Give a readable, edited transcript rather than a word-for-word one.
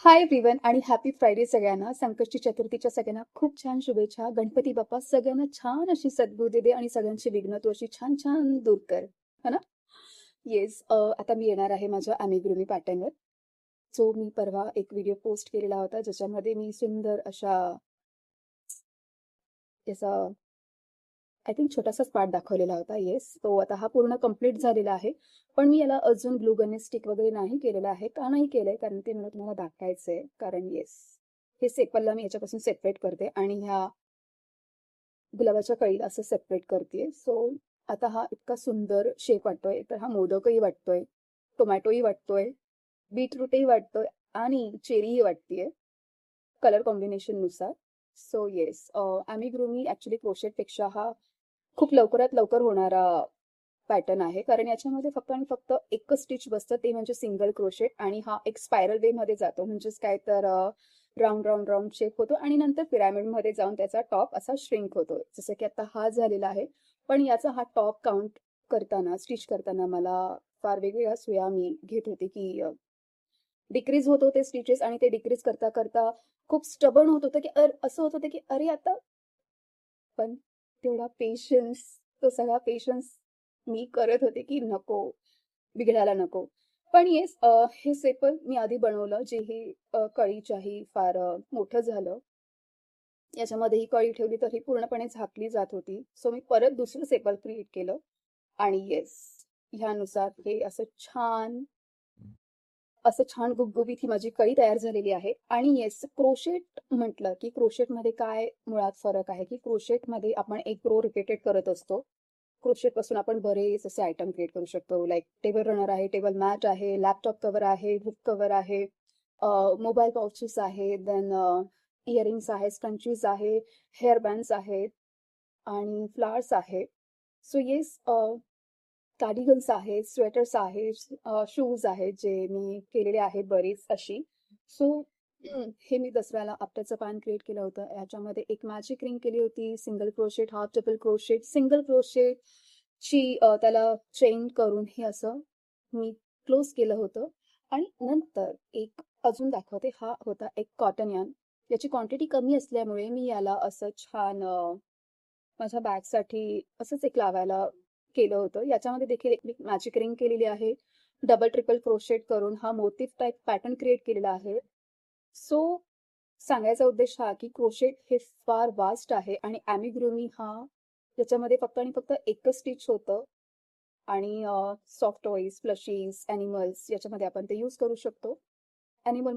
Hi everyone आणि happy Friday सगळ्यांना. संकष्टी चतुर्थीच्या सगळ्यांना खूप छान शुभेच्छा. गणपती बाप्पा सगळ्यांना छान अशी सद्बुद्धी दे आणि सगळ्यांची विघ्न तू अशी छान छान दूर कर. है ना? येस. आता मी येणार आहे माझ्या अमेगुरूमी पॅटर्नवर. जो मी परवा एक व्हिडिओ पोस्ट केलेला होता, ज्याच्यामध्ये मी सुंदर अशा याचा आय थिंक छोटासाच पार्ट दाखवलेला होता. येस. तो आता हा पूर्ण कंप्लीट झालेला आहे. पण मी याला अजून ग्लू गनने स्टिक वगैरे नाही केलेलं आहे. का नाही केलंय? कारण ते मला तुम्हाला दाखवायचंय. कारण येस, हे सेपलला मी याच्यापासून सेपरेट करते आणि ह्या गुलाबाच्या कळीला असं सेपरेट करते. सो आता हा इतका सुंदर शेप वाटतोय. तर हा मोदकही वाटतोय, टोमॅटोही वाटतोय, बीटरूटही वाटतोय आणि चेरीही वाटतेय कलर कॉम्बिनेशननुसार. सो येस, अॅमिग्रुमी ॲक्चुअली क्रोशेटपेक्षा हा खूप लवकरात लवकर होणारा पॅटर्न आहे. कारण याच्यामध्ये फक्त आणि फक्त एकच स्टिच बसतं, ते म्हणजे सिंगल क्रोशेट आणि हा एक स्पायरल वेमध्ये जातो. म्हणजेच काय तर राउंड राउंड राउंड शेप होतो आणि नंतर पिरॅमिडमध्ये जाऊन त्याचा टॉप असा श्रिंक होतो. जसं की आता हा झालेला आहे. पण याचा हा टॉप काउंट करताना, स्टिच करताना मला फार वेगवेगळ्या सुया मी घेत होते, की डिक्रीज होत होते स्टिचेस आणि ते डिक्रीज करता करता खूप स्टबर्न होत होतं, की असं होत होतं, की अरे आता पण तेवढा पेशन्स, तो सगळा पेशन्स मी करत होते, की नको, बिघडायला नको. पण येस, हे सेपल मी आधी बनवलं, जे हे कळीच्याही फार मोठं झालं. याच्यामध्ये ही कळी ठेवली तर ही पूर्णपणे झाकली जात होती. सो मी परत दुसरं सेपल क्रिएट केलं आणि येस, ह्यानुसार हे असं छान गुबगुबीत ही माझी कळी तयार झालेली आहे. आणि येस, क्रोशेट म्हटलं की क्रोशेटमध्ये काय मुळात फरक आहे, की क्रोशेटमध्ये आपण एक रो रिपीटेड करत असतो. क्रोशेटपासून आपण बरेच असे आयटम क्रिएट करू शकतो. लाइक टेबल रनर आहे, टेबल मॅट आहे, लॅपटॉप कव्हर आहे, बुक कव्हर आहे, मोबाईल पाउचेस आहेत, देन इयरिंग्स आहेत, स्कंचीज आहे, हेअर बँड्स आहेत आणि फ्लावर्स आहेत. सो येस, कार्डिगन्स आहेत, स्वेटर्स आहेत, शूज आहेत, जे मी केलेले आहेत बरीच अशी. सो हे मी दसऱ्याला आपट्याचं पान क्रिएट केलं होतं. ह्याच्यामध्ये एक मॅजिक रिंग केली होती, single crochet, half double crochet, single क्रोशेटची त्याला चेन करून हे असं मी क्लोज केलं होतं. आणि नंतर एक अजून दाखवते. हा होता एक कॉटन यार्न. याची क्वांटिटी कमी असल्यामुळे मी याला असं छान माझ्या बॅगसाठी असंच एक लावायला केलं होतं. याच्यामध्ये देखील एक मी मॅजिक रिंग केलेली आहे. डबल ट्रिपल क्रोशेट करून हा मोटिफ टाइप पॅटर्न क्रिएट केलेला आहे. सो सांगायचा उद्देश हा, की क्रोशेट हे फार वास्ट आहे आणि अॅमिग्रुमी हा त्याच्यामध्ये फक्त आणि फक्त एकच स्टिच होतं आणि सॉफ्ट टॉईज, प्लशीज, ॲनिमल्स याच्यामध्ये आपण ते यूज करू शकतो. ॲनिमल